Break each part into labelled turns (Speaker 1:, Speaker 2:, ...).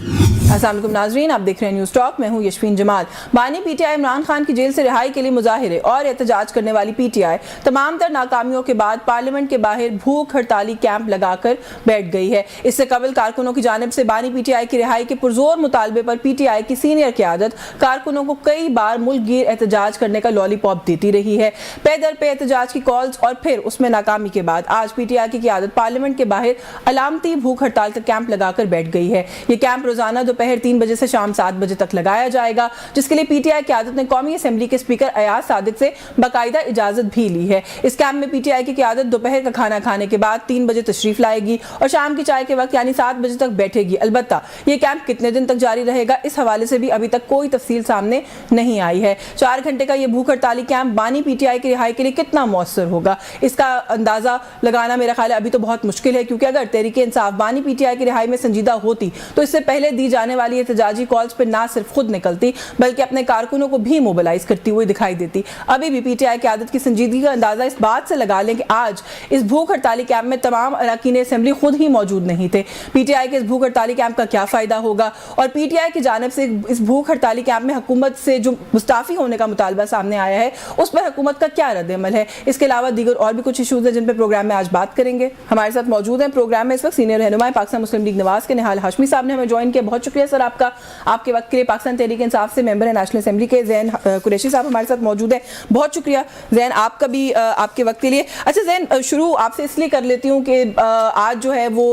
Speaker 1: अस्सलाम वालेकुम नाज़रीन, आप देख रहे हैं न्यूज़ टॉक। मैं हूं यशफीन जमाल। बानी पीटीआई इमरान खान की जेल से रिहाई के लिए मुजाहिरे और एहतजाज करने वाली पीटीआई तमाम तर नाकामियों के बाद पार्लियामेंट के बाहर भूख हड़ताली कैंप लगाकर बैठ गई है। इससे कबल कारकुनों की जानिब से बानी पीटीआई की रिहाई के पुरजोर मुतालबे पर पीटीआई की सीनियर क़यादत कारकुनों को कई बार मुल्क गिर एहतजाज करने का लॉलीपॉप देती रही है। पे दर पे एहतजाज की कॉल्स और फिर उसमें नाकामी के बाद आज पीटीआई की क़यादत पार्लियामेंट के बाहर अलामती भूख हड़ताल का कैंप लगाकर बैठ गई है। ये कैंप रोजाना दोपहर 3 बजे से शाम 7 बजे तक लगाया जाएगा, जिसके लिए पीटीआई क़यादत ने कौमी असेंबली के स्पीकर अयाज सादिक से बाकायदा इजाजत भी ली है। इस कैंप में पीटीआई की क़यादत दोपहर का खाना खाने के बाद 3 बजे तशरीफ लाएगी और शाम की चाय के वक्त यानी 7 बजे तक बैठेगी। अलबत्ता ये कैंप कितने दिन तक जारी रहेगा, इस हवाले से भी अभी तक कोई तफसील सामने नहीं आई है। 4 घंटे का ये भूख हड़ताली कैंप बानी पीटीआई की रिहाई के लिए कितना मौसर होगा, इसका अंदाजा लगाना मेरा ख्याल है अभी तो बहुत मुश्किल है, क्योंकि अगर तहरीक इंसाफ बानी पीटीआई की रिहाई में संजीदा होती तो इससे पहले दी जाने वाली एहतजाजी कॉल्स पर ना सिर्फ खुद निकलती बल्कि अपने कारकुनों को भी मोबिलाइज करती हुई दिखाई देती। अभी भी पीटीआई की आदत की संजीदगी का अंदाजा इस बात से लगा लें कि आज इस भूख हड़ताली कैंप में तमाम अरकान असेंबली खुद ही मौजूद नहीं थे। पीटीआई के इस भूख हड़ताली कैंप का क्या फायदा होगा और पीटीआई की जानिब से इस भूख हड़ताली कैंप में हुकूमत से जो मुस्ताफी होने का मुतालबा सामने आया है उस पर हुकूमत का क्या रद्द-ए-अमल है। इसके अलावा दीगर और भी कुछ इशूज़ हैं जिन पर प्रोग्राम में आज बात करेंगे। हमारे साथ मौजूद हैं प्रोग्राम में इस वक्त सीनियर रहनुमा पाकिस्तान मुस्लिम लीग नवाज के निहाल हाशमी साहब ने हमें ज्वाइन किया। बहुत शुक्रिया सर आपका, आपके वक्त के लिए। पाकिस्तान तहरीक इंसाफ से मेंबर है नेशनल असेंबली के ज़ैन कुरैशी साहब हमारे साथ मौजूद है। बहुत शुक्रिया ज़ैन आपका भी आपके वक्त के लिए। अच्छा ज़ैन, शुरू आपसे इसलिए कर लेती हूँ कि आज जो है वो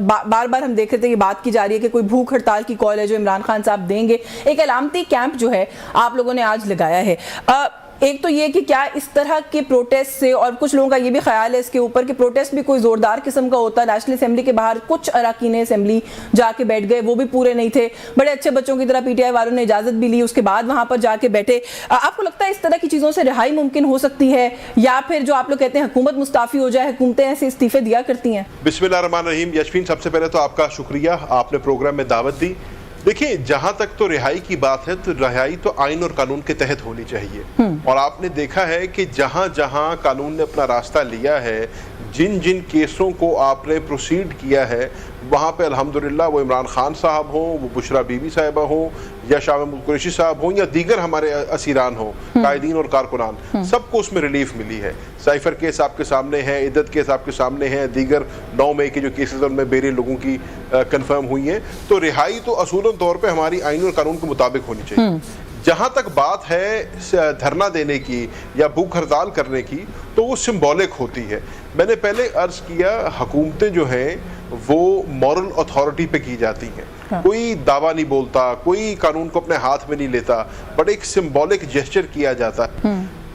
Speaker 1: बार बार हम देख रहे थे कि बात की जा रही है कि कोई भूख हड़ताल की कॉल है जो इमरान खान साहब देंगे। एक अलामती कैंप जो है आप लोगों ने आज लगाया है। एक तो ये कि क्या इस तरह के प्रोटेस्ट से, और कुछ लोगों का ये भी ख्याल है इसके ऊपर कि प्रोटेस्ट भी कोई ज़ोरदार किस्म का होता है। नेशनल असेंबली के बाहर कुछ अरकान असेंबली जाके बैठ गए, वो भी पूरे नहीं थे, बड़े अच्छे बच्चों की तरह पीटीआई वालों ने इजाज़त भी ली, उसके बाद वहाँ पर जाके बैठे। आपको लगता है इस तरह की चीज़ों से रिहाई मुमकिन हो सकती है, या फिर जो आप लोग कहते हैं हुकूमत मुस्ताफ़ी हो जाए, हुकूमतें ऐसे इस्तीफे दिया करती हैं?
Speaker 2: बिस्मिल्लाहिर्रहमानिर्रहीम। यशफीन, सबसे पहले तो आपका शुक्रिया, आपने प्रोग्राम में दावत दी। देखिए, जहां तक तो रिहाई की बात है तो रिहाई तो आइन और कानून के तहत होनी चाहिए, और आपने देखा है कि जहां जहां कानून ने अपना रास्ता लिया है, जिन जिन केसों को आपने प्रोसीड किया है, वहाँ पे अल्हम्दुलिल्लाह वो इमरान खान साहब हों, वो बुशरा बीबी साहिबा हों, या शाह महमूद कुरैशी साहब हों, या दीगर हमारे असीरान हों, कायदीन और कारकुनान, सबको उसमें रिलीफ मिली है। साइफर केस आपके सामने है, इद्दत केस आपके सामने हैं, दीगर 9 मई के जो केसेस उनमें बेरे लोगों की कंफर्म हुई हैं। तो रिहाई तो असूलन तौर पर हमारी आइन और कानून के मुताबिक होनी चाहिए। जहाँ तक बात है धरना देने की या भूख हड़ताल करने की, तो वो सिंबॉलिक होती है। मैंने पहले अर्ज किया, हुकूमतें जो हैं वो मॉरल अथॉरिटी पे की जाती हैं। हाँ। कोई दावा नहीं बोलता, कोई कानून को अपने हाथ में नहीं लेता, बट एक सिंबॉलिक जेस्चर किया जाता है।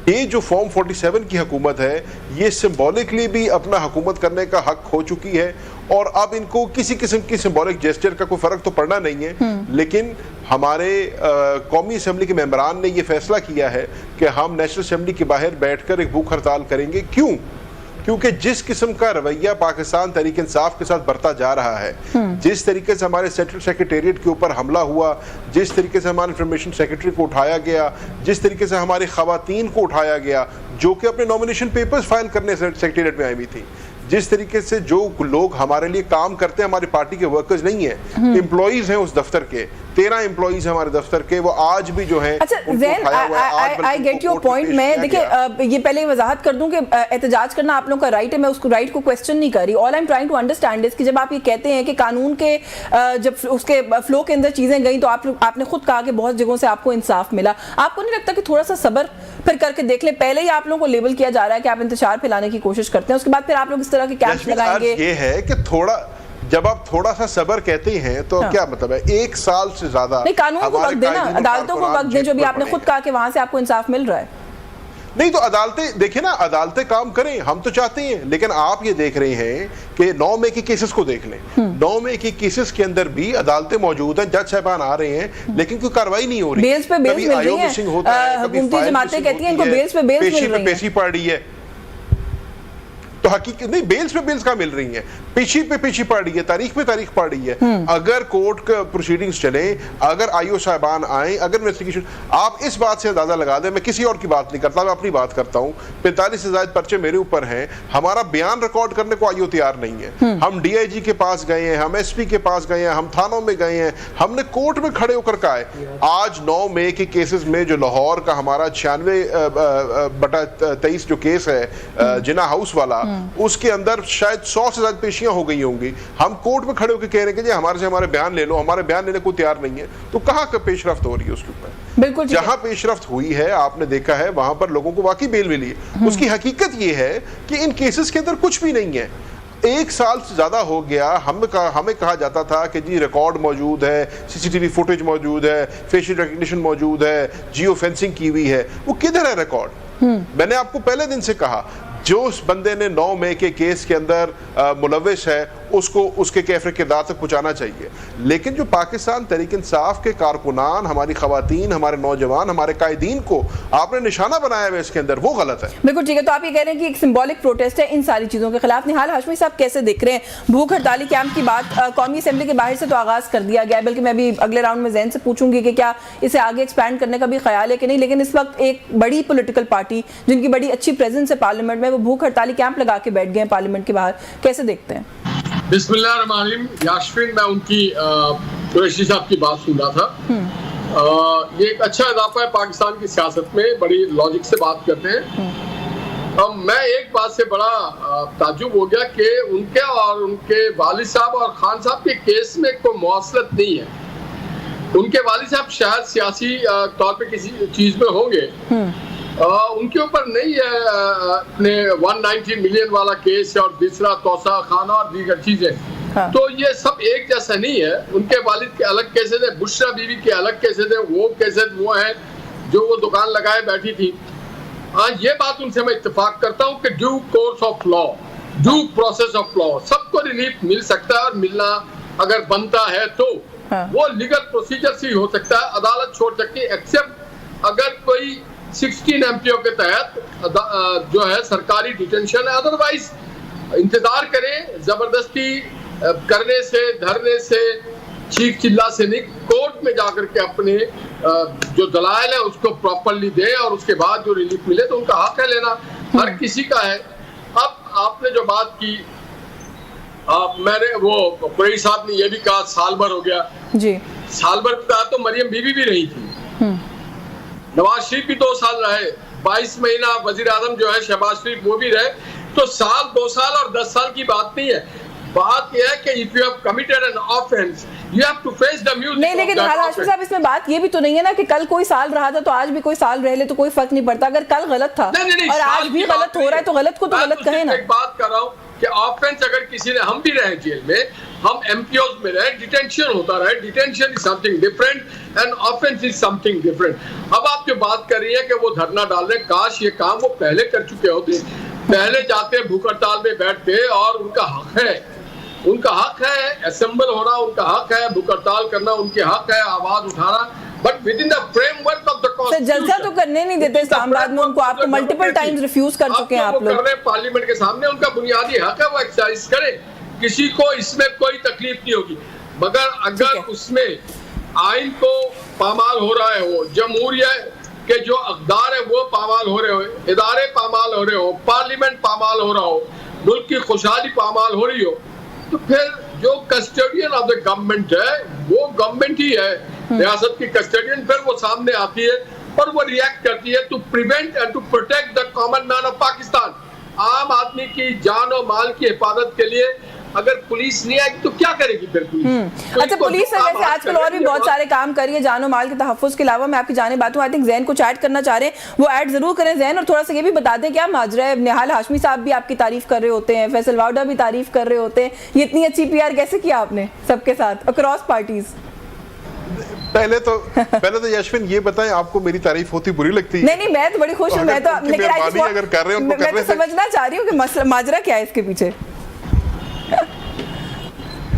Speaker 2: ये जो फॉर्म 47 की हुकूमत है, ये सिंबॉलिकली भी अपना हुकूमत करने का हक खो चुकी है, और अब इनको किसी किस्म की सिंबॉलिक जेस्चर का कोई फर्क तो पड़ना नहीं है। लेकिन हमारे कौमी असेंबली के मेंबरान ने ये फैसला किया है कि हम नेशनल असेंबली के बाहर बैठकर एक भूख हड़ताल करेंगे। क्यों? क्योंकि जिस किस्म का रवैया पाकिस्तान तहरीक इंसाफ के साथ बढ़ता जा रहा है, जिस तरीके से हमारे सेंट्रल सेक्रेटेरिएट के ऊपर हमला हुआ, जिस तरीके से हमारे इंफॉर्मेशन सेक्रेटरी को उठाया गया, जिस तरीके से हमारी खवातीन को उठाया गया जो कि अपने नॉमिनेशन पेपर्स फाइल करने सेक्रेटेरिएट में आई हुई थी, जिस तरीके से जो लोग हमारे लिए काम करते हैं, हमारी पार्टी के वर्कर्स नहीं है, एम्प्लॉइज हैं उस दफ्तर के, 13 एम्प्लॉइज हमारे दफ्तर के, वो आज भी जो है।
Speaker 1: अच्छा ज़ैन, आई गेट योर पॉइंट। मैं देखिए ये पहले वजाहत कर दूं कि एहतजाज करना आप लोगों का राइट है, मैं उसको राइट को क्वेश्चन नहीं कर रही। All I am trying to understand is कि जब आप ये कहते हैं कि कानून के जब उसके फ्लो के अंदर चीजें गई तो आपने खुद कहा कि बहुत जगहों से आपको इंसाफ मिला, आपको नहीं लगता कि थोड़ा सा सब्र फिर करके देख ले? पहले ही आप लोगों को लेबल किया जा रहा है कि आप इंतशार फैलाने की कोशिश करते हैं, उसके बाद फिर आप लोग इस तरह के कैंप लगाएंगे।
Speaker 2: ये है कि थोड़ा, जब आप थोड़ा सा सब्र कहते हैं तो क्या मतलब है? 1 साल से ज्यादा
Speaker 1: नहीं, कानून को वक्त देना, अदालतों को वक्त दें, जो भी आपने खुद कहा कि वहां से आपको इंसाफ मिल रहा है।
Speaker 2: नहीं तो अदालतें देखिए ना, अदालतें काम करें, हम तो चाहते हैं, लेकिन आप ये देख रहे हैं कि 9 मई के केसेस को देख लें। 9 मई के केसेस के अंदर भी अदालतें मौजूद हैं, जज साहबान आ रहे हैं, लेकिन कोई कार्रवाई नहीं हो रही।
Speaker 1: बेल्स पे बेल्स मिल रही है, हुकूमती जमातें कहती हैं इनको बेल्स पे बेल्स मिल रही है,
Speaker 2: पेशी पड़ रही है। तो हकीकत नहीं, बेल्स पे बेल्स कहाँ मिल रही हैं? पीछी पे पीछी पड़ रही है, तारीख पे तारीख पड़ रही है। अगर कोर्ट का प्रोसीडिंग्स चले, अगर आईओ साहिबान आए, अगर इन्वेस्टिगेशन, आप इस बात से अंदाजा लगा दें, मैं किसी और की बात नहीं करता, मैं अपनी बात करता हूं, 45 से ज्यादा पर्चे मेरे ऊपर हैं, हमारा बयान रिकॉर्ड करने को आईओ तैयार नहीं है। हम डीआईजी के पास गए हैं, हम एसपी के पास गए हैं, हम थानों में गए हैं, हमने कोर्ट में खड़े होकर कहा है। आज 9 मई के केसेस में जो लाहौर का हमारा 96/23 जो केस है जिना हाउस वाला, उसके अंदर शायद 100 से ज्यादा पेशियां हो गई होंगी। हम कोर्ट में खड़े होकर कह रहे हैं कि हमारे से हमारे बयान ले लो, हमारे बयान लेने को तैयार नहीं है। तो कहाँ का पेशरफ्त हो रही है उसके ऊपर?
Speaker 1: बिल्कुल,
Speaker 2: जहां पेशरफ्त हुई है आपने देखा है, वहां पर लोगों को वाकई बेल मिली है। उसकी हकीकत ये है कि इन केसेस के अंदर कुछ भी नहीं है। 1 साल से ज्यादा हो गया, हमें कहा जाता था कि जी रिकॉर्ड मौजूद है, सीसीटीवी फुटेज मौजूद है, फेशियल रिकग्निशन मौजूद है, जियो फेंसिंग की हुई है। वो किधर है रिकॉर्ड? मैंने आपको पहले दिन से कहा, जो उस बंदे ने 9 मई के केस के अंदर मुलविस है, उसको उसके कैफरे किरदार तक पहुंचाना चाहिए। लेकिन जो पाकिस्तान तहरीक इंसाफ के कारकुनान, हमारी खवातीन, हमारे नौजवान, हमारे कायदीन को आपने निशाना बनाया है इसके अंदर, वो गलत है।
Speaker 1: बिल्कुल ठीक है। तो आप ये कह रहे हैं कि एक सिंबॉलिक प्रोटेस्ट है इन सारी चीज़ों के खिलाफ। निहाल हाशमी साहब कैसे देख रहे हैं भूख हड़ताली कैंप की बात? कौमी असेंबली के बाहर से तो आगाज कर दिया गया है, बल्कि मैं भी अगले राउंड में जैन से पूछूंगी कि क्या इसे आगे एक्सपैंड करने का भी ख्याल है कि नहीं। लेकिन इस वक्त एक बड़ी पॉलिटिकल पार्टी जिनकी बड़ी अच्छी प्रेजेंस है पार्लियामेंट में, वो भूख हड़ताली कैंप लगा के बैठ गए पार्लियामेंट के बाहर, कैसे देखते हैं?
Speaker 3: बिस्मिल्लाहिर्रहमानिर्रहीम। यास्मीन, मैं उनकी कुरैशी साहब की बात सुन रहा था। ये एक अच्छा इजाफा है पाकिस्तान की सियासत में, बड़ी लॉजिक से बात करते हैं। मैं एक बात से बड़ा ताज्जुब हो गया कि उनके और उनके वालिद साहब और खान साहब के केस में कोई मौसलत नहीं है। उनके वालिद साहब शायद सियासी तौर पे किसी चीज में होंगे, उनके ऊपर नहीं है अपने 190 मिलियन वाला केस और दूसरा तोसा खाना और दीगर चीजें। तो ये सब एक जैसा नहीं है। उनके वालिद के अलग केसेस है, बुशरा बीवी के अलग केसेस है, वो केसेस वो हैं जो वो दुकान लगाए बैठी थी। ये बात उनसे मैं इत्तेफाक करता हूँ कि due course of law, due process of law, सबको रिलीफ मिल सकता है और मिलना अगर बनता है तो वो लीगल प्रोसीजर से ही हो सकता है, अदालत छोड़ सकती है, एक्सेप्ट अगर कोई 16 MPO के तहत जो है सरकारी डिटेंशन है। अदरवाइज इंतजार करें, जबरदस्ती करने से, धरने से, चीख चिल्ला से नहीं, कोर्ट में जाकर के अपने जो दलाइल है उसको प्रॉपर्ली दे और उसके बाद जो रिलीफ मिले तो उनका हक है लेना, हर किसी का है। अब आपने जो बात की, मैंने वो कुरैशी साहब ने ये भी कहा साल भर हो गया जी, साल भर का तो मरियम बीबी भी रही थी, नवाज शरीफ भी 2 साल रहे, 22 महीना वजीर आजम जो है शहबाज शरीफ वो भी रहे। तो साल, 2 साल और 10 साल की बात नहीं है। बात यह है कि if you have committed an offence you have to face the music.
Speaker 1: नहीं, लेकिन हाशमी साहब इसमें बात ये भी तो नहीं है ना कि कल कोई साल रहा था तो आज भी कोई साल रह ले तो कोई फर्क नहीं पड़ता। अगर कल गलत था और आज भी गलत हो रहा है तो गलत को तो गलत कहे ना।
Speaker 3: एक बात कर रहा हूँ कि ऑफेंस अगर किसी ने, हम भी रहे जेल में, हम एमपीओज में रहे, डिटेंशन होता रहे, detention is something different and offence is something different. अब आप जो बात कर रही है कि वो धरना डाल रहे, काश ये काम वो पहले कर चुके होते, पहले जाते भूख हड़ताल में बैठते और उनका हक है, उनका हक है असेंबल होना, उनका हक है भूख हड़ताल करना, उनके हक है आवाज उठाना, but with in the framework of the constitution.
Speaker 1: जलसा तो करने नहीं देते इस्लामाबाद में उनको, आपको मल्टीपल टाइम्स रिफ्यूज कर चुके हैं आप लोग।
Speaker 3: पार्लियामेंट के सामने उनका बुनियादी हक है, वो एक्सरसाइज करें, किसी को इसमें कोई तकलीफ नहीं होगी। मगर अगर उसमें आइन को पामाल हो रहा है, वो जमहूरियत के जो अक़दार है वो पामाल हो रहे हो, इदारे पामाल हो रहे हो, पार्लियामेंट पामाल हो रहा हो, मुल्क की खुशहाली पामाल हो रही हो, तो फिर जो कस्टोडियन ऑफ द गवर्नमेंट है वो गवर्नमेंट ही है, रियासत की कस्टोडियन, फिर वो सामने आती है और वो रिएक्ट करती है to prevent and to protect the common man of Pakistan. आम आदमी की जान और माल की हिफाजत के लिए अगर पुलिस नहीं आएगी तो क्या करेगी फिर पुलिस?
Speaker 1: अच्छा, पुलिस वैसे आजकल और भी बहुत सारे काम कर रही है जानो माल के तहफ़्फ़ुज़ के अलावा। मैं आपकी जाने बात हूँ, आई थिंक जैन कुछ ऐड करना चाह रहे हैं, वो ऐड जरूर करें जैन। और थोड़ा सा ये भी बता दें क्या माजरा है, निहाल हाशमी साहब भी आपकी तारीफ कर रहे होते हैं, फैसल वाउडा भी तारीफ कर रहे होते हैं, ये इतनी अच्छी PR कैसे किया आपने सबके साथ अक्रॉस पार्टीज?
Speaker 2: पहले तो यास्मीन ये बताएं, आपको मेरी तारीफ होती बुरी लगती है?
Speaker 1: नहीं, मैं तो बड़ी खुश हूँ। मैं तो
Speaker 2: अगर कर रहे हो
Speaker 1: मैं तो समझना चाह रही हूँ कि माजरा क्या है इसके पीछे।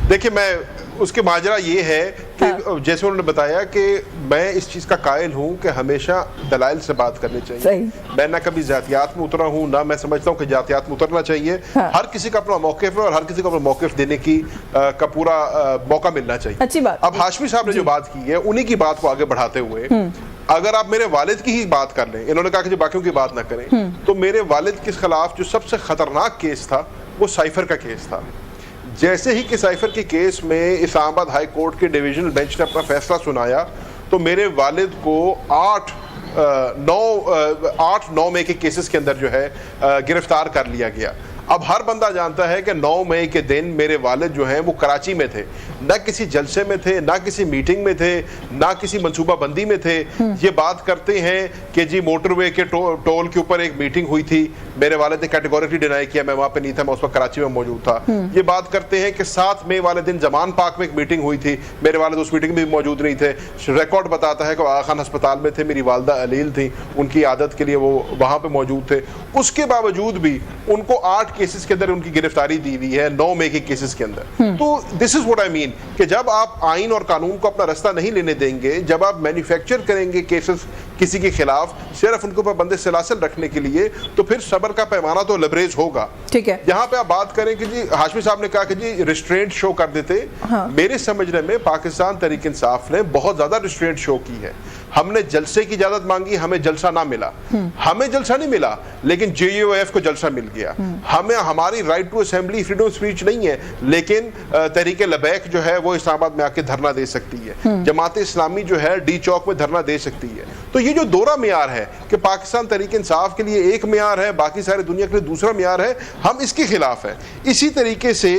Speaker 2: देखिए, मैं उसके माजरा ये है کہ جیسے انہوں نے بتایا کہ میں اس چیز کا قائل ہوں کہ ہمیشہ دلائل سے بات کرنی چاہیے. میں نہ کبھی ذاتیات میں اترا ہوں، نہ میں سمجھتا ہوں کہ ذاتیات میں اترنا چاہیے. ہر کسی کا اپنا موقف ہے اور ہر کسی کو اپنا موقف دینے کی کا پورا موقع ملنا چاہیے.
Speaker 1: اچھی بات.
Speaker 2: اب ہاشمی صاحب نے جو بات کی ہے انہی کی بات کو آگے بڑھاتے ہوئے اگر آپ میرے والد کی ہی بات کر لیں، انہوں نے کہا کہ جو باقیوں کی بات نہ کریں، تو میرے والد کے خلاف جو سب سے خطرناک کیس تھا وہ سائفر کا کیس تھا. جیسے ہی کہ سائفر کے کیس میں اسلام آباد ہائی کورٹ کے ڈویژنل بینچ نے اپنا فیصلہ سنایا تو میرے والد کو 9 مئی کے کیسز کے اندر جو ہے گرفتار کر لیا گیا. اب ہر بندہ جانتا ہے کہ 9 مئی کے دن میرے والد جو ہیں وہ کراچی میں تھے، نہ کسی جلسے میں تھے، نہ کسی میٹنگ میں تھے، نہ کسی منصوبہ بندی میں تھے. یہ بات کرتے ہیں کہ جی موٹر وے کے ٹول کے اوپر ایک میٹنگ ہوئی تھی، میرے والد نے کیٹیگوریکلی ڈینائی کیا میں وہاں پہ نہیں تھا، میں اس وقت کراچی میں موجود تھا. یہ بات کرتے ہیں کہ 7 مئی والے دن زمان پاک میں ایک میٹنگ ہوئی تھی، میرے والد اس میٹنگ میں بھی موجود نہیں تھے. ریکارڈ بتاتا ہے کہ آغا خان ہسپتال میں تھے، میری والدہ علیل تھیں، ان کی عادت کے لیے وہ وہاں پہ موجود تھے. اس کے باوجود بھی ان کو 8 کیسز کے اندر ان کی گرفتاری دی ہوئی ہے 9 مئی کے کیسز کے اندر. تو دس از واٹ آئی مین کہ جب آپ آئین اور قانون کو اپنا رستہ نہیں لینے دیں گے، جب آپ مینوفیکچر کریں گے کیسز کسی کے خلاف صرف ان کے اوپر بندے سلاسل رکھنے کے لیے، تو پھر صبر کا پیمانہ تو لبریز ہوگا. ٹھیک ہے. یہاں پہ آپ بات کریں کہ جی ہاشمی صاحب نے کہا کہ جی ریسٹرینٹ شو کر دیتے. میرے سمجھنے میں پاکستان تحریک انصاف نے بہت زیادہ ریسٹرینٹ شو کی ہے. ہم نے جلسے کی اجازت مانگی، ہمیں جلسہ نہ ملا. ہمیں جلسہ نہیں ملا لیکن JUF کو جلسہ مل گیا. ہمیں ہماری right to assembly freedom of speech نہیں ہے لیکن تحریک لبیک جو ہے وہ اسلام آباد میں آ کے دھرنا دے سکتی ہے. جماعت اسلامی جو ہے ڈی چوک میں دھرنا دے سکتی ہے. تو یہ جو دوہرا معیار ہے کہ پاکستان تحریک انصاف کے لیے ایک معیار ہے، باقی سارے دنیا کے لیے دوسرا معیار ہے، ہم اس کے خلاف ہیں. اسی طریقے سے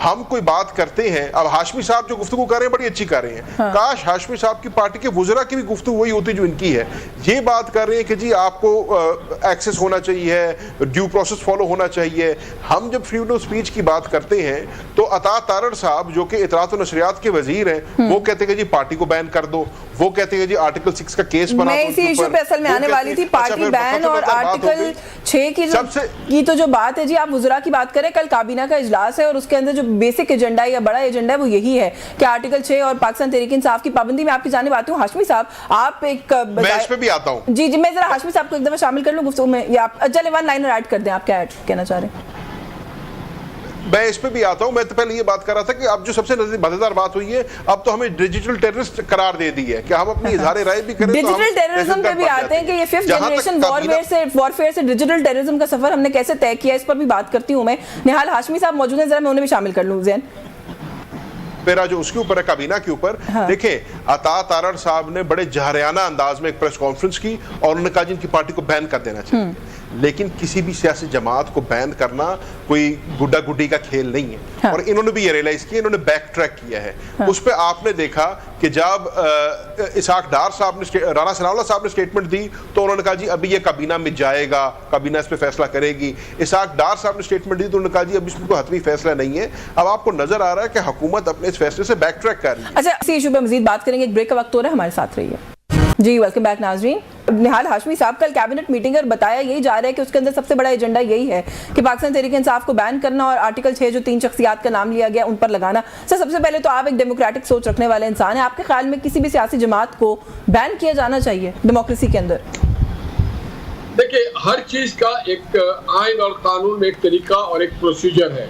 Speaker 2: ہم کوئی بات کرتے ہیں. اب ہاشمی صاحب جو گفتگو کر رہے ہیں بڑی اچھی کر رہے ہیں. کاش ہاشمی صاحب کی پارٹی کے وزراء کی بھی گفتگو وہی ہوتی جو ان کی ہے. یہ بات کر رہے ہیں کہ جی آپ کو ایکسس ہونا چاہیے، ڈیو پروسیس فالو ہونا چاہیے. ہم جب فریڈم آف اسپیچ کی بات کرتے ہیں تو عطا تارڑ صاحب جو کہ اطلاعات و نشریات کے وزیر ہیں وہ کہتے ہیں کہ جی پارٹی کو بین کر دو، وہ کہتے ہیں جی آرٹیکل 6 کا کیس بنا دو.
Speaker 1: میں اسی ایشو پہ اصل میں آنے والی تھی، پارٹی بین اور آرٹیکل 6 کی تو جو بات ہے جی آپ وزراء کی بات کریں. کل کابینہ کا اجلاس ہے اور اس کے اندر جو بیسک ایجنڈا یا بڑا ایجنڈا ہے وہ یہی ہے کہ آرٹیکل 6 اور پاکستان تحریک انصاف کی پابندی. میں آپ کی جانب آتی ہوں ہاشمی صاحب، آپ ایک
Speaker 2: میں اس پہ بھی آتا ہوں.
Speaker 1: جی میں ذرا ہاشمی صاحب کو ایک دفعہ شامل کر لوں گفتگو میں، یا آپ چلے 1 لائنر ایڈ کر دیں. آپ کیا کہنا چاہ رہے ہیں؟
Speaker 2: میں اس پہ بھی آتا ہوں. میں تو پہلے یہ بات کر رہا تھا کہ اب جو سب سے مزیدار بات ہوئی ہے اب تو ہمیں ڈیجیٹل ٹیررسٹ قرار دے دی ہے کہ ہم اپنی اظہار رائے بھی کریں.
Speaker 1: ڈیجیٹل ٹیررزم پہ بھی آتے ہیں کہ یہ 5th جنریشن وارفیئر سے ڈیجیٹل ٹیررزم کا سفر ہم نے کیسے طے کیا، اس پر بھی بات کرتی ہوں. میں نہال ہاشمی صاحب موجود ہیں، ذرا میں انہیں بھی شامل کر لوں. زین
Speaker 2: میرا جو اس کے اوپر ہے کابینہ کے اوپر، دیکھیں عطا تارڑ صاحب نے بڑے جہریانہ انداز میں ایک پریس کانفرنس کی اور انہوں نے کہا جن کی پارٹی کو بین کر دینا چاہیے. لیکن کسی بھی سیاسی جماعت کو بین کرنا کوئی گڈا گڈی کا کھیل نہیں ہے. اور انہوں نے بھی یہ ریئلائز کیا، انہوں نے بیک ٹریک کیا ہے. اس پہ آپ نے دیکھا کہ جب اسحاق ڈار صاحب نے رانا ثناء اللہ صاحب نے اسٹیٹمنٹ دی تو انہوں نے کہا جی ابھی یہ کابینہ میں جائے گا، کابینہ اس پہ فیصلہ کرے گی. اسحاق ڈار صاحب نے اسٹیٹمنٹ دی تو انہوں نے کہا جی اب اس میں کوئی حتمی فیصلہ نہیں ہے. اب آپ کو نظر آ رہا ہے کہ حکومت اپنے اس فیصلے سے بیک ٹریک کر رہی ہے.
Speaker 1: اچھا اسی ایشو پہ مزید بات کریں گے، ایک بریک کا وقت ہو رہا ہے، ہمارے ساتھ رہیے. جی ویلکم بیک ناظرین. نہال ہاشمی صاحب کل کیبنٹ میٹنگ اور بتایا یہی جا رہا ہے کہ اس کے اندر سب سے بڑا ایجنڈا یہی ہے کہ پاکستان تحریک انصاف کو بین کرنا اور آرٹیکل 6 جو 3 شخصیات کا نام لیا گیا ان پر لگانا. سر سب سے پہلے تو آپ ایک ڈیموکریٹک سوچ رکھنے والے انسان ہیں، آپ کے خیال میں کسی بھی سیاسی جماعت کو بین کیا جانا چاہیے ڈیموکریسی کے اندر؟
Speaker 3: دیکھیں ہر چیز کا ایک آئین اور قانون میں ایک طریقہ اور ایک پروسیجر ہے.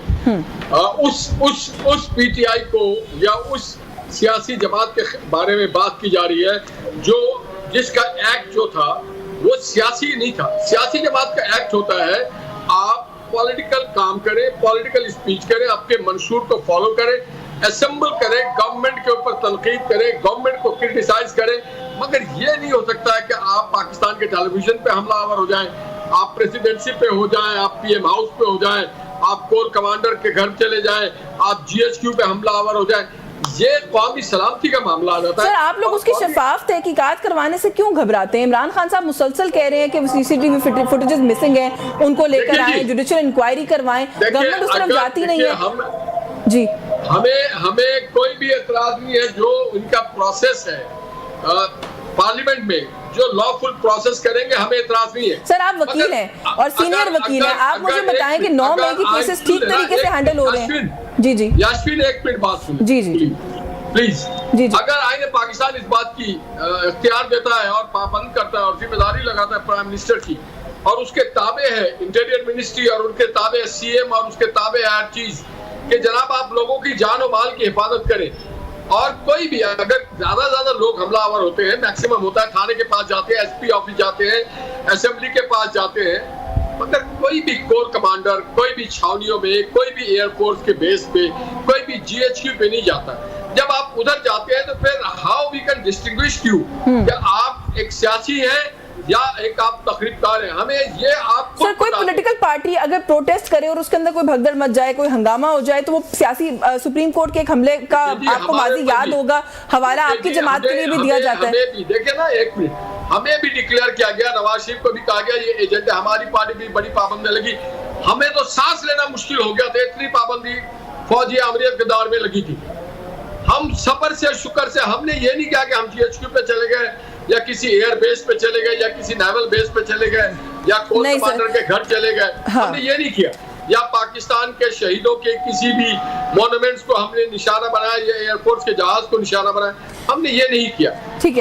Speaker 3: اس پی ٹی آئی کو یا اس سیاسی جماعت کے بارے میں بات کی جا رہی ہے جس کا ایکٹ جو تھا وہ سیاسی نہیں تھا. سیاسی جماعت کا ایکٹ ہوتا ہے آپ پولیٹیکل کام کریں، پولیٹیکل اسپیچ کریں، آپ کے منشور کو فالو کریں، اسمبل کریں، گورنمنٹ کے اوپر تنقید کریں، گورنمنٹ کو کرٹیسائز کریں. مگر یہ نہیں ہو سکتا ہے کہ آپ پاکستان کے ٹیلی ویژن پہ حملہ آور ہو جائیں، آپ پریزیڈنسی پہ ہو جائیں، آپ PM ہاؤس پہ ہو جائیں، آپ کور کمانڈر کے گھر چلے جائیں، آپ GHQ پہ حملہ آور ہو جائیں. یہ قومی سلامتی کا معاملہ آ جاتا ہے.
Speaker 1: سر آپ لوگ اس کی شفاف تحقیقات کروانے سے کیوں گھبراتے ہیں؟ عمران خان صاحب مسلسل کہہ رہے ہیں کہ CCTV فوٹیجز مسنگ ہیں، ان کو لے کر آئیں، جوڈیشل انکوائری کروائیں. گورنمنٹ اس طرف جاتی نہیں ہے. جی
Speaker 3: ہمیں کوئی بھی اعتراض نہیں ہے جو ان کا پروسیس ہے پارلیمنٹ میں جو لا فل پروسیس کریں گے، ہمیں اعتراض نہیں ہے.
Speaker 1: سر آپ وکیل ہیں اور سینئر وکیل ہیں، آپ مجھے بتائیں کہ 9 مئی کی کیسز ٹھیک طریقے سے ہینڈل ہو رہے ہیں. جی یاسمین ایک منٹ بات سنیں. جی
Speaker 3: प्लीज
Speaker 1: जी जी।
Speaker 3: अगर आईन पाकिस्तान इस बात की इख्तियार देता है और पाबंद करता है और जिम्मेदारी लगाता है प्राइम मिनिस्टर की, और उसके ताबे है इंटीरियर मिनिस्ट्री और उनके ताबे है सीएम और उसके ताबे है हर चीज, कि जनाब आप लोगों की जान और माल की हिफाजत करें, और कोई भी अगर ज्यादा लोग हमलावर होते हैं, मैक्सिमम होता है, थाने के पास जाते हैं, एसपी ऑफिस जाते हैं, असेंबली के पास जाते हैं, मगर कोई भी कोर कमांडर कोई भी छावनियों में, कोई भी एयरफोर्स के बेस पे, कोई भी जीएचक्यू पे नहीं जाता। जब आप उधर जाते हैं तो फिर how we can distinguish you, क्या आप एक सियासी हैं या एक आप तकरीबकार हैं? हमें ये आपको
Speaker 1: सर कोई पॉलिटिकल पार्टी अगर प्रोटेस्ट करे और उसके अंदर कोई भगदड़ मच जाए, कोई हंगामा हो जाए, तो वो सियासी सुप्रीम कोर्ट के एक हमले का आपको माजी याद होगा, हवाला आपकी जमात के लिए भी दिया जाता है।
Speaker 3: देखिए ना, एक मिनट, हमें भी डिक्लेयर किया गया, नवाज शरीफ को भी कहा गया ये एजेंट है, हमारी पार्टी भी बड़ी पाबंदी लगी, हमें तो सांस लेना मुश्किल हो गया था, इतनी पाबंदी फौजी अमरीत के दौर में लगी थी। हम सबर से शुक्र से हमने ये नहीं कहा कि हम जीएचक्यू पे चले गए या किसी एयर बेस पे चले गए या किसी नेवल बेस पे चले गए या कोर कमांडर के घर चले गए, हमने ये नहीं किया, या पाकिस्तान के शहीदों के किसी भी मॉन्यूमेंट्स को हमने निशाना बनाया या एयरफोर्स के जहाज को निशाना बनाया, हमने ये नहीं किया।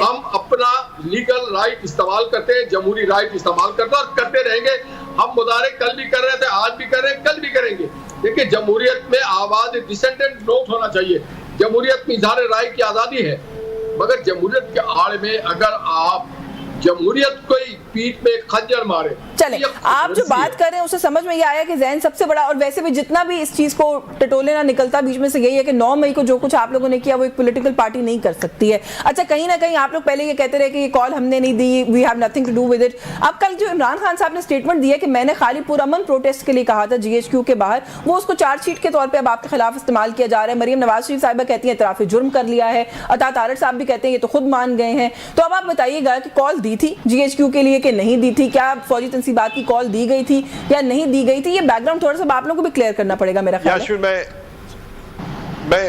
Speaker 3: हम अपना लीगल राइट इस्तेमाल करते हैं, जमहूरी राइट इस्तेमाल करते हैं और करते रहेंगे। हम मुदारे कल भी कर रहे थे, आज भी कर रहे हैं, कल भी करेंगे। देखिए, जमहूरियत में आवाज डिसेंडेंट नोट होना चाहिए, जमहूरियत में इजहार राय की आजादी है, मगर जमहूरियत के आड़ में अगर आप जमहूरियत को पीठ में खंजर मारे।
Speaker 1: चले, आप जो बात कर रहे हैं उससे समझ में ये आया कि ज़हन सबसे बड़ा, और वैसे भी जितना भी इस चीज को टटोले ना निकलता बीच में से यही है कि 9 मई को जो कुछ आप लोगों ने किया वो एक पॉलिटिकल पार्टी नहीं कर सकती है। अच्छा, कहीं ना कहीं आप लोग पहले ये कहते रहे कि ये कॉल हमने नहीं दी, we have nothing to do with it. अब कल जो इमरान खान साहब ने स्टेटमेंट दिया कि मैंने खाली पुरअमन प्रोटेस्ट के लिए कहा था जीएचक्यू के बाहर, वो उसको चार्जशीट के तौर पर अब आपके खिलाफ इस्तेमाल किया जा रहा है। मरियम नवाज शरीफ साहिबा कहती है इतराफ़ जुर्म कर लिया है, अता तारड़ साहब भी कहते हैं ये तो खुद मान गए हैं। तो अब आप बताइएगा कि कॉल दी थी जीएचक्यू के लिए कि नहीं दी थी, क्या फौजी तंसीबात की कॉल दी गई थी या नहीं दी गई थी? ये बैकग्राउंड थोड़ा सा आप लोगों को भी क्लियर करना पड़ेगा मेरा ख्याल है।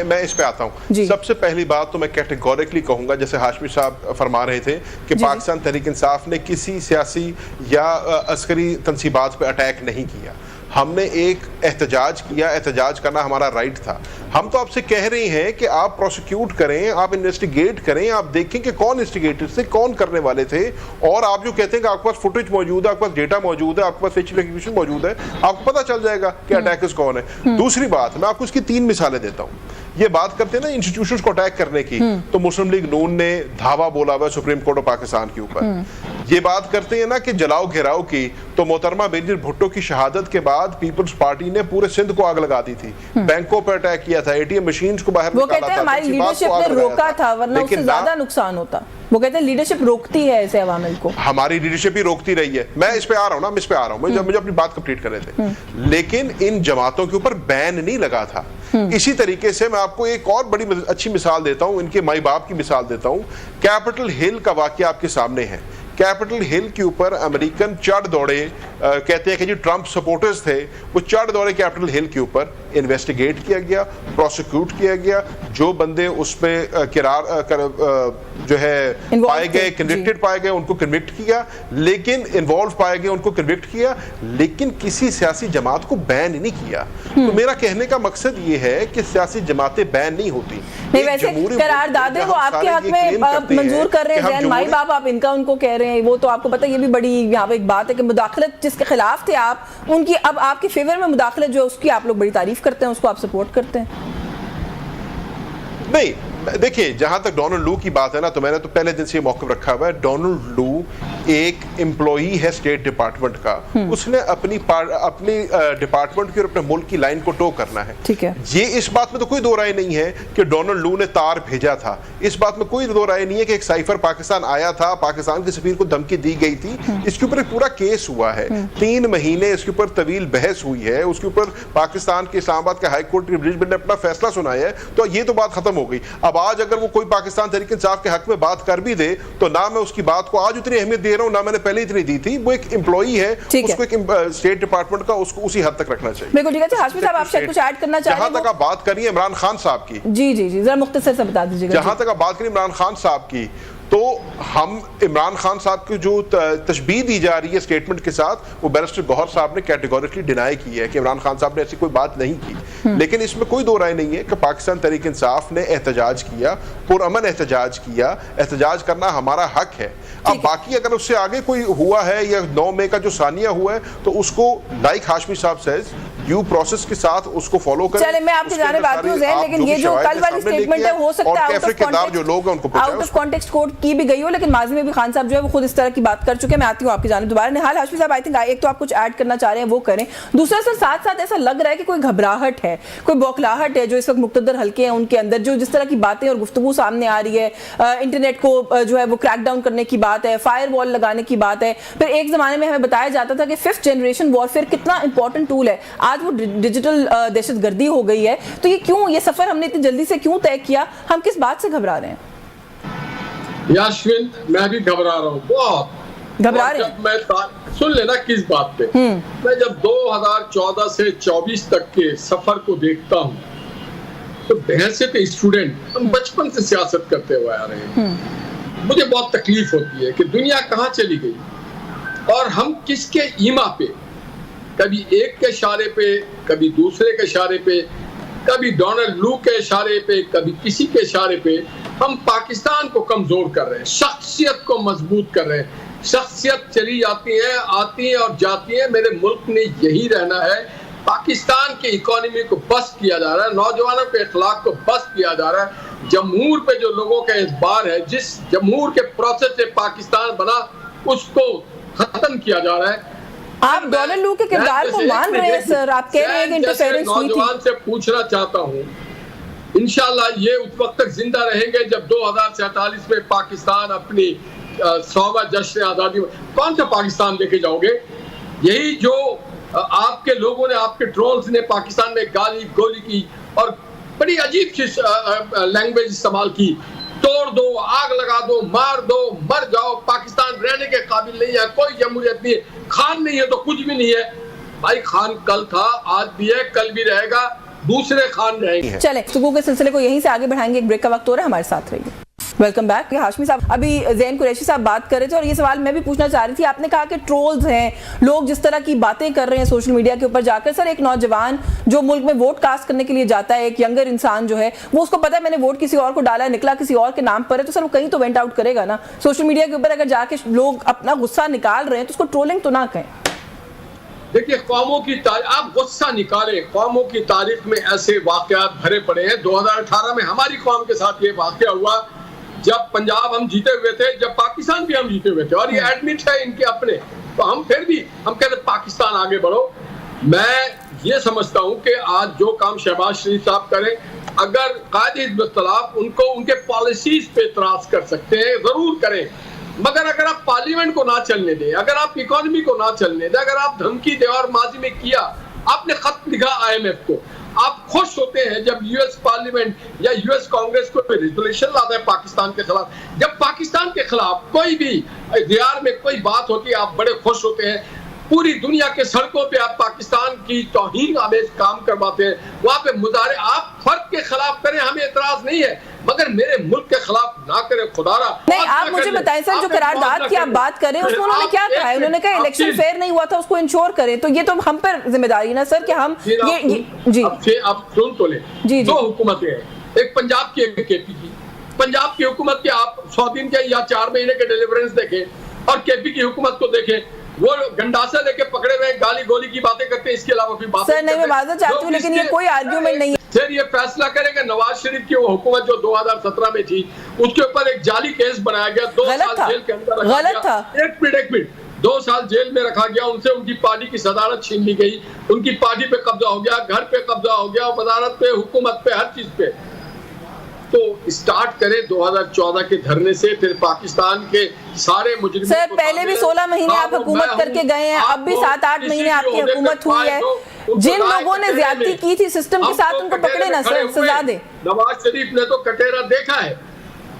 Speaker 2: मैं इस पे आता हूं। सबसे पहली बात तो मैं कैटेगोरिकली कहूंगा, जैसे हाशमी साहब फरमा रहे थे कि पाकिस्तान तहरीक इंसाफ ने किसी सियासी या अस्करी तंसीबात पे अटैक नहीं किया, हमने एक एहतजाज किया, एहतजाज करना हमारा राइट था। हम तो आपसे कह रहे हैं कि आप प्रोसिक्यूट करें, आप इन्वेस्टिगेट करें, आप देखें कि कौन इंस्टिगेटर थे, कौन करने वाले थे, और आप जो कहते हैं कि आपके पास फुटेज मौजूद है, आपके पास डेटा मौजूद है, आपके पास फेशियल रिकग्निशन मौजूद है, आपको पता चल जाएगा कि अटैकर्स कौन है। दूसरी बात, मैं आपको इसकी 3 मिसालें देता हूँ। ये बात करते हैं ना इंस्टीट्यूशंस को अटैक करने की, तो मुस्लिम लीग नून ने धावा बोला हुआ सुप्रीम कोर्ट ऑफ पाकिस्तान के ऊपर। ये बात करते हैं ना कि जलाओ घेराव की, तो मोहतरमा बेनजीर भुट्टो की शहादत के बाद पीपल्स पार्टी ने पूरे सिंध को आग लगा दी थी, बैंकों पर अटैक किया था, एटीएम मशीन्स को बाहर निकाला था,
Speaker 1: हमारी लीडरशिप ने रोका था, वरना उससे ज्यादा नुकसान होता। वो कहते हैं लीडरशिप रोकती है ऐसे अवामिल को।
Speaker 2: हमारी लीडरशिप ही रोकती रही है। मैं इस पे आ रहा हूँ ना, इस पे आ रहा हूँ, मुझे अपनी बात कंप्लीट कर रहे थे। लेकिन इन जमातों के ऊपर बैन नहीं लगा था। इसी तरीके से मैं आपको एक और बड़ी अच्छी मिसाल देता हूँ, इनके माई बाप की मिसाल देता हूँ। कैपिटल हिल का वाकया आपके सामने है। कैपिटल हिल के ऊपर अमेरिकन चढ़ दौड़े, कहते हैं कि जो ट्रंप सपोर्टर्स थे वो चढ़ दौड़े कैपिटल हिल के ऊपर, इन्वेस्टिगेट किया गया, प्रोसिक्यूट किया गया, जो बंदे उसमें जो है पाए गए, कन्विक्टेड पाए गए, उनको कन्विक्ट किया, लेकिन इन्वॉल्व पाए गए उनको कन्विक्ट किया, लेकिन किसी सियासी जमात को बैन नहीं किया। तो मेरा कहने का मकसद ये है कि सियासी जमातें बैन नहीं होती।
Speaker 1: नहीं, वैसे करारदादे वो आपके हक में मंजूर कर रहे हैं, माई बाप आप इनका उनको कह रहे हैं, वो तो आपको पता, ये भी बड़ी यहाँ पे एक बात है कि मुदाखलत जिसके खिलाफ थे आप, उनकी अब आपके फेवर में मुदाखलत जो उसकी आप लोग बड़ी तारीफ करते हैं, उसको आप सपोर्ट करते हैं।
Speaker 2: नहीं, देखिए, जहां तक डोनाल्ड लू की बात है ना, तो मैंने तो पहले दिन से मौक़िफ़ रखा हुआ है। डोनाल्ड लू एक एम्प्लॉई है स्टेट डिपार्टमेंट का, उसने अपनी डिपार्टमेंट की और अपने मुल्क की लाइन को टो करना है।
Speaker 1: ठीक है,
Speaker 2: ये इस बात में तो कोई दो राय नहीं है कि डोनाल्ड लू ने तार भेजा था। इस बात में कोई दो राय नहीं है कि एक साइफर पाकिस्तान आया था, पाकिस्तान के सफीर को धमकी दी गई थी। इसके ऊपर एक पूरा केस हुआ है, 3 महीने इसके ऊपर तवील बहस हुई है, उसके ऊपर पाकिस्तान के इस्लामाबाद के हाई कोर्ट की ब्रिज ने अपना फैसला सुनाया है, तो ये तो बात खत्म हो गई। अब आज अगर वो कोई पाकिस्तान तहरीक इंसाफ के हक में बात कर भी दे, तो ना मैं उसकी बात को आज उतनी अहमियत दे रहा हूं, ना मैंने पहले इतनी दी थी। वो एक एम्प्लॉई है, उसको एक स्टेट डिपार्टमेंट का उसको उसी हद तक रखना चाहिए।
Speaker 1: बिल्कुल ठीक है। हाशमी साहब, आप शायद कुछ ऐड करना चाह रहे हैं।
Speaker 2: जहां तक आप बात करिए इमरान खान साहब की,
Speaker 1: जी जी जी, जरा मुख्तसर से बता दीजिएगा।
Speaker 2: जहां तक आप बात करिए इमरान खान साहब की, تو ہم عمران خان صاحب کی جو تشبیہ دی جا رہی ہے اسٹیٹمنٹ کے ساتھ، وہ بیرسٹر گوہر صاحب نے کیٹیگوریکلی ڈینائی کی ہے کہ عمران خان صاحب نے ایسی کوئی بات نہیں کی. لیکن اس میں کوئی دو رائے نہیں ہے کہ پاکستان تحریک انصاف نے احتجاج کیا، پرامن احتجاج کیا، احتجاج کرنا ہمارا حق ہے. اب باقی اگر اس سے آگے کوئی ہوا ہے یا 9 مئی کا جو ثانیہ ہوا ہے تو اس کو لائک ہاشمی صاحف سیز ڈیو پروسیس کے ساتھ اس کو فالو کریں.
Speaker 1: چلے میں آپ کی جانب آتی ہوں زین، لیکن یہ جو کل والی سٹیٹمنٹ ہے ہو سکتا ہے آؤٹ آف کانٹیکسٹ کوٹ کی بھی گئی ہو، لیکن ماضی میں بھی خان صاحب جو ہے وہ خود اس طرح کی بات کر چکے ہیں. میں آتی ہوں آپ کی جانب دوبارہ. نہال ہاشمی صاحب آئی تھنک ایک تو آپ کچھ ایڈ کرنا چاہ رہے ہیں وہ کریں. دوسرا سر ساتھ ساتھ ایسا لگ رہا ہے کہ کوئی گھبراہٹ ہے، کوئی بوکھلاہٹ ہے جو اس وقت مقتدر حلقے ہیں ان کے اندر، جو جس طرح کی باتیں اور گفتگو سامنے آ رہی ہے، انٹرنیٹ کو جو ہے وہ کریک ڈاؤن کرنے کی بات ہے، فائر وال لگانے کی بات ہے. پھر ایک زمانے میں ہمیں بتایا جاتا تھا کہ 5th جنریشن وارفیئر کتنا امپورٹنٹ ٹول ہے، آج وہ ڈیجیٹل دہشت گردی ہو گئی ہے. تو یہ کیوں، یہ سفر ہم نے اتنی جلدی سے کیوں طے کیا؟ ہم کس بات سے گھبرا رہے ہیں؟
Speaker 3: یاشوین میں بھی گھبرا رہا ہوں، بہت
Speaker 1: گھبرا رہے ہیں.
Speaker 3: میں سن لینا کس بات پہ. میں جب 2014 سے 24 تک کے سفر کو دیکھتا ہوں تو بحیثیت اسٹوڈنٹ ہم بچپن سے سیاست کرتے ہوئے آ رہے ہیں. مجھے بہت تکلیف ہوتی ہے کہ دنیا کہاں چلی گئی اور ہم کس کے ایما پہ، کبھی ایک کے اشارے پہ، کبھی دوسرے کے اشارے پہ، کبھی ڈونلڈ لو کے اشارے پہ، کبھی کسی کے اشارے پہ ہم پاکستان کو کمزور کر رہے ہیں، شخصیت کو مضبوط کر رہے ہیں. شخصیت چلی جاتی ہے، آتی ہیں اور جاتی ہیں. میرے ملک نے یہی رہنا ہے. پاکستان کی اکانومی کو بست کیا جا رہا ہے، نوجوانوں کے اخلاق کو بست کیا جا رہا ہے. جمہور پہ جو لوگوں کا اعتبار ہے، جس جمہور کے پروسیس سے پاکستان بنا اس کو ختم کیا جا رہا ہے.
Speaker 1: آپ ڈونلڈ لو کے کردار کو مان رہے ہیں سر، آپ کہہ رہے ہیں کہ انٹرفیرنس ہوئی تھی.
Speaker 3: نوجوان سے پوچھنا چاہتا ہوں، انشاءاللہ یہ اس وقت تک زندہ رہیں گے جب 2047 میں پاکستان اپنی 100واں جشن آزادی، کون سا پاکستان لے کے جاؤ گے؟ یہی جو آپ کے لوگوں نے، آپ کے ٹرولز نے پاکستان میں گالی گولی کی اور بڑی عجیب سی لینگویج استعمال کی، توڑ دو، آگ لگا دو، مار دو، مر جاؤ، پاکستان رہنے کے قابل نہیں ہے، کوئی جمہوریت نہیں ہے، خان نہیں ہے تو کچھ بھی نہیں ہے. بھائی خان کل تھا، آج بھی ہے، کل بھی رہے گا، دوسرے خان رہیں گے.
Speaker 1: چلیں گفتگو کے سلسلے کو یہیں سے آگے بڑھائیں گے. ایک بریک کا وقت ہو رہا ہے، ہمارے ساتھ رہیے. Welcome back. ہاشمی صاحب ابھی زین قریشی صاحب بات کر رہے تھے اور یہ سوال میں بھی پوچھنا چاہ رہی تھی. آپ نے کہا کہ ٹرولز ہیں، لوگ جس طرح کی باتیں کر رہے ہیں سوشل میڈیا کے اوپر جا کر. سر ایک نوجوان جو ملک میں ووٹ کاسٹ کرنے کے لیے جاتا ہے، ایک ینگر انسان جو ہے، وہ اس کو پتا ہے میں نے ووٹ کسی اور کو ڈالا ہے، نکلا کسی اور کے نام پر ہے، تو سر وہ کہیں تو وینٹ آؤٹ کرے گا نا. سوشل میڈیا کے اوپر اگر جا کے لوگ اپنا غصہ نکال رہے ہیں تو اس کو ٹرولنگ تو نہ کہیں.
Speaker 3: دیکھیے قوموں کی تاریخ، آپ غصہ نکالیں، قوموں کی تاریخ میں ایسے واقعات بھرے پڑے ہیں. 2018 میں ہماری قوم کے ساتھ یہ واقعہ ہوا جب پنجاب ہم جیتے ہوئے تھے، جب پاکستان بھی ہم جیتے ہوئے تھے، اور یہ ایڈمٹ ہے ان کے اپنے. تو ہم پھر بھی ہم کہتے ہیں پاکستان آگے بڑھو. میں یہ سمجھتا ہوں کہ آج جو کام شہباز شریف صاحب کریں، اگر قائد حزب اختلاف ان کو ان کے پالیسیز پہ اعتراض کر سکتے ہیں ضرور کریں، مگر اگر آپ پارلیمنٹ کو نہ چلنے دیں، اگر آپ اکانومی کو نہ چلنے دیں، اگر آپ دھمکی دیں، اور ماضی میں کیا، آپ نے خط لکھا IMF کو، آپ خوش ہوتے ہیں جب US پارلیمنٹ یا US کانگریس کو ریزولوشن لاتا ہے پاکستان کے خلاف. جب پاکستان کے خلاف کوئی بھی دیار میں کوئی بات ہوتی ہے آپ بڑے خوش ہوتے ہیں. پوری دنیا کے سڑکوں پہ آپ پاکستان کی توہین آمیز کام کرواتے ہیں، وہاں پہ مظاہرے آپ فرد کے خلاف کریں، ہمیں اعتراض نہیں ہے، مگر میرے ملک کے خلاف نہ کریں. خدا را
Speaker 1: نہیں، آپ مجھے بتائیں سر، جو قرارداد کی آپ بات کریں اس میں انہوں نے کیا کہا ہے؟ انہوں نے کہا الیکشن فیئر نہیں ہوا تھا، اس کو انشور کریں. تو یہ تو ہم پر ذمہ داری نا سر کہ ہم جی
Speaker 3: اب سن تو لیں. دو حکومتیں ہیں، ایک پنجاب کی، ایک KP کی. پنجاب کی حکومت کے آپ 100 دن کے یا 4 مہینے کے ڈیلیورنس دیکھیں، اور KP کی حکومت کو دیکھیں، وہ گنڈاسا لے کے پکڑے ہوئے گالی گولی کی باتیں کرتے ہیں، اس کے علاوہ کوئی بات
Speaker 1: سر نہیں. میں معذرت چاہتی ہوں لیکن یہ کوئی آرگیومنٹ نہیں ہے.
Speaker 3: پھر یہ فیصلہ کرے کہ نواز شریف کی وہ حکومت جو 2017 میں تھی، اس کے اوپر ایک جعلی کیس بنایا گیا، 2 سال جیل کے اندر رکھا گیا. ایک منٹ 2 سال جیل میں رکھا گیا، ان سے ان کی پارٹی کی صدارت چھین لی گئی، ان کی پارٹی پہ قبضہ ہو گیا، گھر پہ قبضہ ہو گیا، وزارت پہ، حکومت پہ، ہر چیز پہ. تو اسٹارٹ کرے 2014 کے دھرنے سے، پھر پاکستان کے سارے مجرمین.
Speaker 1: سر پہلے بھی 16 مہینے آپ حکومت کر کے گئے ہیں، اب بھی 7-8 مہینے آپ کی حکومت ہوئی ہے. جن لوگوں نے زیادتی کی تھی سسٹم کے ساتھ ان کو پکڑے نا سر، سزا دے.
Speaker 3: نواز شریف نے تو کٹیرا دیکھا ہے،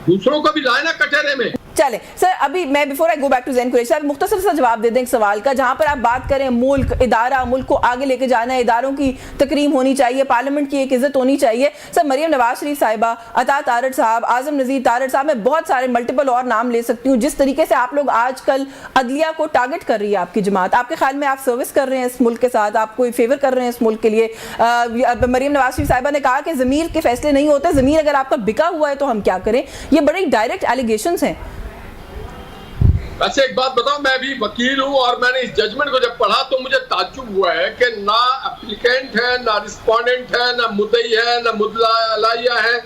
Speaker 3: دوسروں کو بھی لائے نا کٹیرے میں.
Speaker 1: چلیں سر، ابھی میں before I go back to Zain Qureshi صاحب مختصر سا جواب دے دیں ایک سوال کا، جہاں پر آپ بات کریں ملک، ادارہ، ملک کو آگے لے کے جانا ہے، اداروں کی تکریم ہونی چاہیے، پارلیمنٹ کی ایک عزت ہونی چاہیے. سر مریم نواز شریف صاحبہ، عطا تارڑ صاحب، اعظم نذیر تارڑ صاحب، میں بہت سارے ملٹیپل اور نام لے سکتی ہوں. جس طریقے سے آپ لوگ آج کل عدلیہ کو ٹارگٹ کر رہی ہے آپ کی جماعت، آپ کے خیال میں آپ سروس کر رہے ہیں اس ملک کے ساتھ، آپ کوئی فیور کر رہے ہیں اس ملک کے لیے؟ مریم نواز شریف صاحبہ نے کہا کہ ضمیر کے فیصلے نہیں ہوتے، ضمیر اگر آپ کا بکا ہوا ہے تو ہم کیا کریں. یہ بڑے ڈائریکٹ ایلیگیشنز ہیں.
Speaker 3: ویسے ایک بات بتاؤں، میں بھی وکیل ہوں اور میں نے اس ججمنٹ کو جب پڑھا تو مجھے تعجب ہوا ہے کہ نہ اپلیکینٹ ہے، نہ رسپونڈنٹ ہے، نہ مدعی ہے، نہ مدعا علیہ ہے.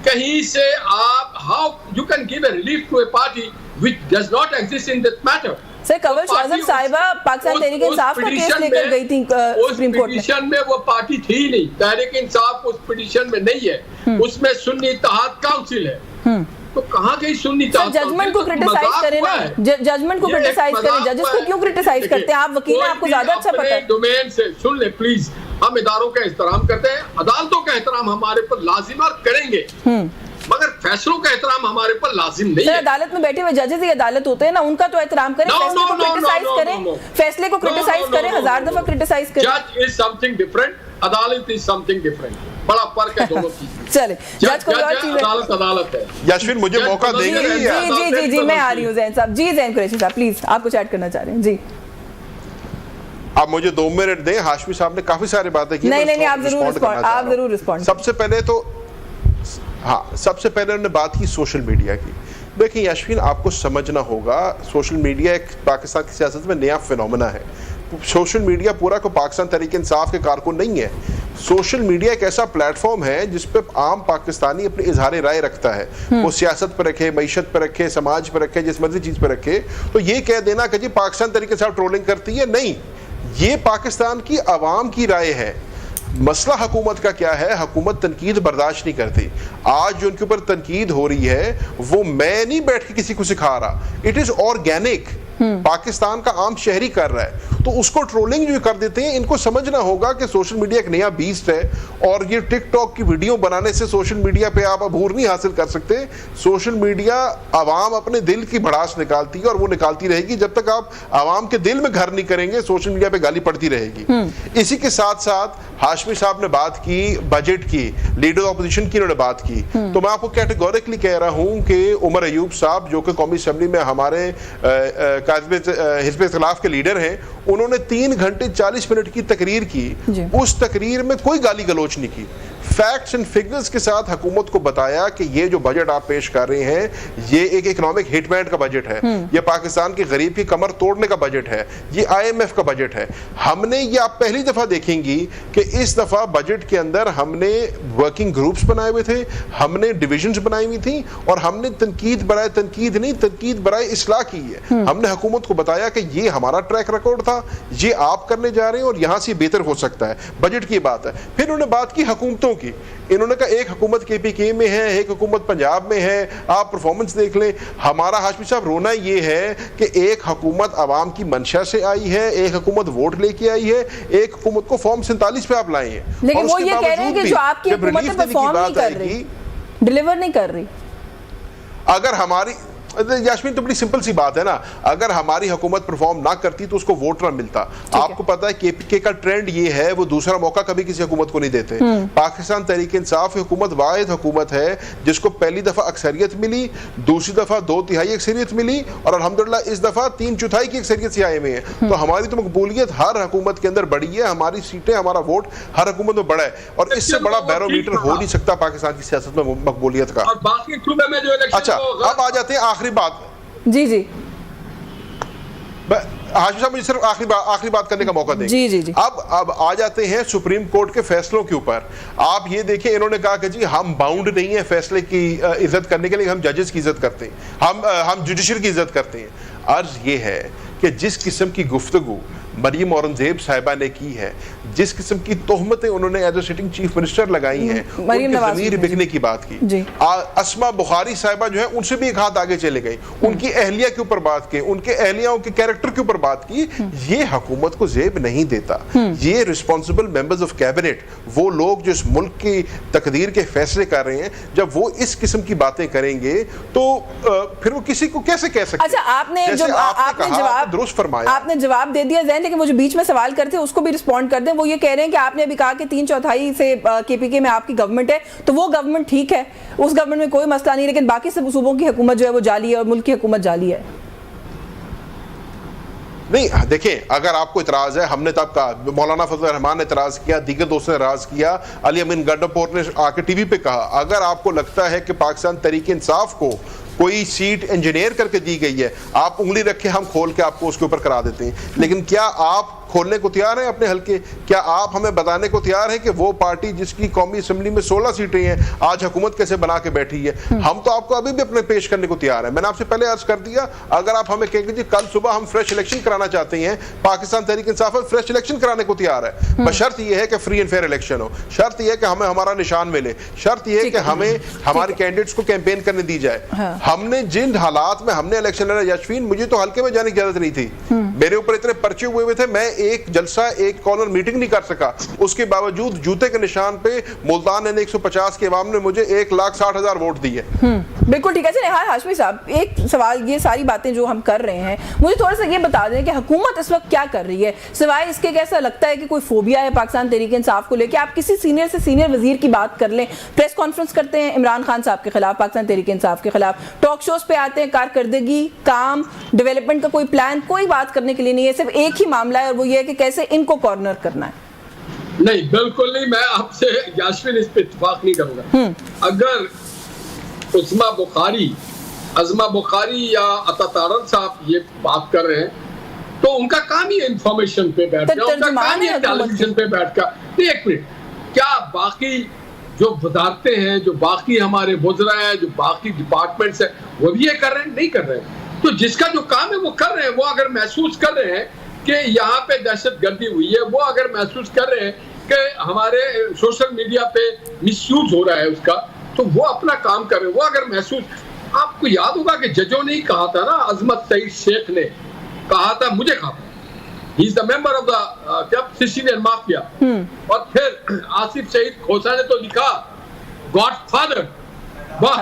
Speaker 3: کہیں سے آپ how you can give a relief to a party which does not exist in that matter.
Speaker 1: سر کنور شاہزب صاحبہ پاکستان تحریک انصاف کا کیس لے کر گئی تھی سپریم کورٹ میں.
Speaker 3: اس پٹیشن میں وہ پارٹی تھی ہی نہیں، تحریک انصاف اس پٹیشن میں نہیں ہے، اس میں سنی اتحاد کاؤنسل ہے. تو کہاں گئی سنی اتحاد؟
Speaker 1: ججمنٹ کو کرٹیسائز کریں نا، ججمنٹ کو کرٹیسائز کریں. ججز کو کیوں کرٹیسائز کرتے ہیں؟ آپ وکیل ہیں، آپ کو زیادہ اچھا پتہ ہے.
Speaker 3: ڈومین سے سن لیں پلیز، ہم اداروں کا احترام کرتے ہیں، عدالتوں کا احترام ہمارے پر لازم اور کریں گے، مگر فیصلوں کا احترام ہمارے پر لازم نہیں ہے.
Speaker 1: عدالت میں بیٹھے ہوئے ججز ہی عدالت ہوتے ہیں نا، ان کا تو احترام کریں، فیصلے کو کرٹیسائز کریں، فیصلے کو کرٹیسائز کریں، ہزار دفعہ کرٹیسائز کریں.
Speaker 3: جج از سم تھنگ ڈفرنٹ، عدالت از سم تھنگ ڈفرنٹ، بڑا فرق ہے دونوں چیز میں.
Speaker 1: چلے جج کوئی اور چیز ہے،
Speaker 3: عدالت عدالت ہے.
Speaker 2: یاسمین مجھے موقع دیں گے؟
Speaker 1: جی میں آ رہی ہوں زین صاحب. جی زین قریشی صاحب پلیز، آپ کچھ ایڈ کرنا چاہ رہے ہیں؟ جی
Speaker 2: آپ مجھے 2 منٹ دیں. ہاشمی صاحب نے کافی ساری باتیں کی.
Speaker 1: نہیں آپ ضرور رسپونڈ.
Speaker 2: سب سے پہلے تو سب سے پہلے انہوں نے بات کی سوشل میڈیا کی. دیکھیں یاشمین، آپ کو سمجھنا ہوگا سوشل میڈیا ایک پاکستان کی سیاست میں نیا فینومنا ہے. سوشل میڈیا پورا کو پاکستان تحریک انصاف کے کارکن نہیں ہے. سوشل میڈیا ایک ایسا پلیٹ فارم ہے جس پہ عام پاکستانی اپنی اظہار رائے رکھتا ہے. وہ سیاست پہ رکھے، معیشت پہ رکھے، سماج پہ رکھے، جس مرضی چیز پہ رکھے. تو یہ کہہ دینا کہ جی پاکستان تحریک انصاف ٹرولنگ کرتی ہے، نہیں، یہ پاکستان کی عوام کی رائے ہے. مسئلہ حکومت کا کیا ہے؟ حکومت تنقید برداشت نہیں کرتی. آج جو ان کے اوپر تنقید ہو رہی ہے وہ میں نہیں بیٹھ کے کسی کو سکھا رہا، اٹ از آرگینک، پاکستان کا عام شہری کر رہا ہے. تو اس کو ٹرولنگ جو کر دیتے ہیں. ان کو سمجھنا ہوگا کہ سوشل میڈیا ایک نیا بیسٹ ہے، اور یہ ٹک ٹاک کی ویڈیو بنانے سے سوشل میڈیا پہ آپ عبور نہیں حاصل کر سکتے. سوشل میڈیا عوام اپنے دل کی بھڑاس نکالتی ہے، اور وہ نکالتی رہے گی جب تک آپ عوام کے دل میں گھر نہیں کریں گے. سوشل میڈیا پہ گالی پڑتی رہے گی. اسی کے ساتھ ساتھ ہاشمی صاحب نے بات کی بجٹ کی، لیڈر اپوزیشن کی انہوں نے بات کی. تو میں آپ کو کیٹیگوریکلی کہہ رہا ہوں کہ عمر ایوب صاحب جو کہ قومی اسمبلی میں ہمارے حزب اختلاف کے لیڈر ہیں، انہوں نے 3 گھنٹے 40 منٹ کی تقریر کی. اس تقریر میں کوئی گالی گلوچ نہیں کی. فیکٹس اینڈ فگرز کے ساتھ حکومت کو بتایا کہ یہ جو بجٹ آپ پیش کر رہے ہیں یہ ایک اکنامک ہٹ مین کا بجٹ ہے، یہ پاکستان کی غریب کی کمر توڑنے کا بجٹ ہے، یہ IMF کا بجٹ ہے. ہم نے یہ آپ پہلی دفعہ دیکھیں گی کہ اس دفعہ بجٹ کے اندر ہم نے ورکنگ گروپس بنائے ہوئے تھے، ہم نے ڈویژنز بنائی ہوئی تھیں، اور ہم نے تنقید برائے تنقید نہیں، تنقید برائے اصلاح کی ہے. ہم نے حکومت کو بتایا کہ یہ ہمارا ٹریک ریکارڈ تھا، یہ آپ کرنے جا رہے ہیں، اور یہاں سے بہتر ہو سکتا ہے. بجٹ کی بات ہے. پھر انہوں نے بات کی حکومتوں کی. انہوں نے کہا ایک حکومت KPK میں ہے، ایک حکومت پنجاب میں ہے، آپ پرفارمنس دیکھ لیں. ہمارا ہاشمی صاحب رونا یہ ہے کہ ایک حکومت عوام کی منشا سے آئی ہے، ایک حکومت ووٹ لے کے آئی ہے، ایک حکومت کو فارم 47 پہ آپ لائے ہیں.
Speaker 1: لیکن وہ یہ کہہ رہے ہیں کہ جو آپ کی حکومت پرفارم نہیں کر رہی، ڈیلیور نہیں کر رہی.
Speaker 2: اگر ہماری یاسمین تو بڑی سمپل سی بات ہے نا، اگر ہماری حکومت پرفارم نہ کرتی تو اس کو ووٹ نہ ملتا. آپ کو پتا ہے KPK کا ٹرینڈ یہ ہے، وہ دوسرا موقع کبھی کسی حکومت کو نہیں دیتے. پاکستان تحریک انصاف حکومت واحد حکومت ہے جس کو پہلی دفعہ اکثریت ملی، دوسری دفعہ 2/3 اکثریت ملی، اور الحمدللہ اس دفعہ 3/4 کی اکثریت سے آئے ہوئے ہیں. تو ہماری تو مقبولیت ہر حکومت کے اندر بڑی ہے، ہماری سیٹیں، ہمارا ووٹ ہر حکومت میں بڑا ہے، اور اس سے بڑا بیرومیٹر ہو نہیں سکتا پاکستان کی سیاست میں مقبولیت کا. اچھا اب آ جاتے ہیں آخری بات.
Speaker 1: جی
Speaker 2: ہاشمی صاحب مجھے صرف آخری بات کرنے کا موقع دیں.
Speaker 1: جی
Speaker 2: اب آ جاتے ہیں سپریم کورٹ کے فیصلوں کے اوپر. آپ یہ دیکھیں انہوں نے کہا کہ جی ہم باؤنڈ نہیں ہیں فیصلے کی عزت کرنے کے لیے، ہم ججز کی عزت کرتے ہیں، ہم جوڈیشل کی عزت کرتے ہیں. عرض یہ ہے کہ جس قسم کی گفتگو مریم اورنگزیب صاحبہ نے کی ہے، जिस किस्म की तोहमतें उन्होंने as a sitting chief minister लगाई हैं,
Speaker 1: मरीम नवाज
Speaker 2: ज़मीर बिकने की बात की। अस्मा बुखारी साहिबा जो है उनसे भी एक हाथ आगे चले गई, उनकी अहलिया के ऊपर बात की, उनके अहलियाओं के कैरेक्टर के ऊपर बात की। ये हुकूमत को जेब नहीं देता। ये रिस्पॉन्सिबल मेंबर्स ऑफ कैबिनेट, वो लोग जो इस मुल्क की तकदीर के फैसले कर रहे हैं, जब वो इस किस्म की बातें करेंगे तो फिर वो किसी को कैसे कह सकते हैं?
Speaker 1: अच्छा, आपने जवाब दे दिया ज़ैन, लेकिन वो जो बीच में सवाल करते हैं उसको भी रिस्पॉन्ड कर दें। वो ये कह रहे हैं कि आपने अभी कहा कि 3/4 से केपीके में आपकी गवर्नमेंट है, तो वो गवर्नमेंट ठीक है, उस गवर्नमेंट में कोई मसला नहीं, लेकिन बाकी सब सूबों की हुकूमत जो है वो जाली है और मुल्क की हुकूमत जाली है।
Speaker 2: नहीं, देखें, अगर आपको इतराज है, हमने तब कहा, मौलाना फजल रहमान ने इतराज किया, दीगर दोस्तों ने इतराज किया, अली अमीन गंडापुर ने आके टीवी पे कहा, अगर आपको लगता है कि पाकिस्तान तहरीक इंसाफ को कोई सीट इंजीनियर करके दी गई है, आप उंगली रखें, हम खोल के आपको उसके ऊपर करा देते हैं। लेकिन क्या आप खोलने को तैयार हैं अपने हल्के? क्या आप हमें बताने को तैयार हैं कि वो पार्टी जिसकी कौमी असम्बली में 16 सीटें हैं आज हुकूमत कैसे बना के बैठी है? हम तो आपको अभी भी अपने पेश करने को तैयार हैं। मैंने आपसे पहले अर्ज कर दिया, अगर आप हमें कहेंगे जी कल सुबह हम फ्रेश इलेक्शन कराना चाहते हैं, पाकिस्तान तहरीक इंसाफ फ्रेश इलेक्शन कराने को तैयार है, बस शर्त यह है कि फ्री एंड फेयर इलेक्शन हो, शर्त यह है कि हमें हमारा निशान मिले, शर्त यह है कि हमें हमारे कैंडिडेट्स को कैंपेन करने दी जाए। हमने जिन हालात में हमने इलेक्शन लड़ा यशवीन, मुझे तो हल्के में जाने की इजाजत नहीं थी, मेरे ऊपर इतने पर्चे हुए थे, मैं एक जलसा एक कॉर्नर मीटिंग नहीं कर सका। उसके बावजूद जूते के निशान पे मुल्तान ने 150 के अवाम ने मुझे 1,60,000 वोट दिए।
Speaker 1: बिल्कुल ठीक है। निहाल हाशमी साहब, एक सवाल, ये सारी बातें जो हम कर रहे हैं, मुझे थोड़ा सा ये बता दें कि हुकूमत इस वक्त क्या कर रही है, सिवाय इसके कैसा लगता है कि कोई फोबिया है पाकिस्तान तहरीक इंसाफ को लेकर? आप किसी सीनियर से सीनियर वजीर की बात कर लें, प्रेस कॉन्फ्रेंस करते हैं इमरान खान साहब के खिलाफ, पाकिस्तान तहरीक इंसाफ के खिलाफ, टॉक शोज पे आते हैं, कारकर्दगी, काम, डेवलपमेंट का कोई प्लान, कोई बात करने के लिए नहीं है, सिर्फ एक ही मामला है और वो ये है कि कैसे इनको कॉर्नर करना है।
Speaker 3: नहीं, बिल्कुल नहीं, मैं आपसे यास्मीन इस पे इत्तेफाक नहीं करूंगा। अगर अज़मा बुखारी या अता तारड़ साहब ये बात कर रहे हैं तो उनका काम ही इंफॉर्मेशन पे बैठ गया, उनका काम ही टेलीविजन पे बैठ गया। एक मिनट, क्या बाकी जो वजारतें हैं, जो बाकी हमारे वज़रा हैं, जो बाकी डिपार्टमेंट्स हैं, वो भी ये कर रहे हैं? नहीं कर रहे हैं। तो जिसका जो काम है वो कर रहे हैं। वो अगर महसूस कर रहे हैं कि यहाँ पे दहशत गर्दी हुई है, वो अगर महसूस कर रहे हैं कि हमारे सोशल मीडिया पे मिसयूज हो रहा है उसका, तो वो अपना काम कर रहे हैं। वो अगर महसूस, आपको याद होगा कि जजों ने कहा था ना, अजमत सईद शेख ने कहा था, मुझे कहा था, he is the member of the Sicilian mafia. और फिर आसिफ शहीद खोसा ने तो लिखा, गॉडफादर, वाह,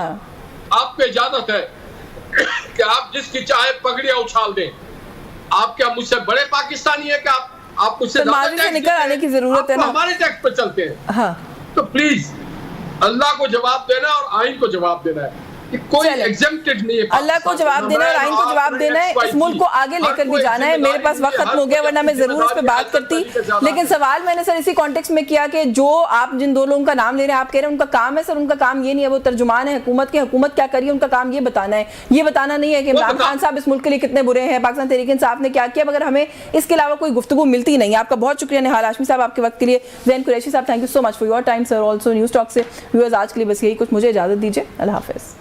Speaker 3: आपको इजाजत है कि आप जिसकी चाहे पगड़ियां उछाल दें। आप क्या मुझसे बड़े पाकिस्तानी है कि आप मुझसे
Speaker 1: निकल आने की जरूरत है ना?
Speaker 3: हमारे टैक्स पे चलते हैं। तो प्लीज अल्लाह को जवाब देना और आइन को जवाब देना है। कोई एग्जेम्प्टेड नहीं है।
Speaker 1: अल्लाह को जवाब देना है और आइन को जवाब देना है। इस मुल्क को आगे लेकर भी जाना है। मेरे पास वक्त खत्म हो गया, वरना मैं जरूर इस पे बात करती, लेकिन सवाल मैंने सर इसी कॉन्टेक्स्ट में किया कि जो आप जिन दो लोगों का नाम ले रहे हैं, आप कह रहे हैं उनका काम है। सर उनका काम ये नहीं है, वो तर्जुमान है हुकूमत के। हुकूमत क्या करिए, उनका काम ये बताना है, ये बताना नहीं है कि इमरान खान साहब इस मुल्क के लिए कितने बुरे हैं, पाकिस्तान तहरीक इंसाफ ने क्या किया, मगर हमें इसके अलावा कोई गुफ्तगू मिलती नहीं। आपका बहुत शुक्रिया निहाल हाशमी साहब आपके वक्त के लिए। ज़ैन कुरैशी साहब, thank you so much for your time sir. Also news talk से व्यूअर्स आज के लिए बस यही कुछ, मुझे इजाजत दीजिए। अल्लाह हाफिज़।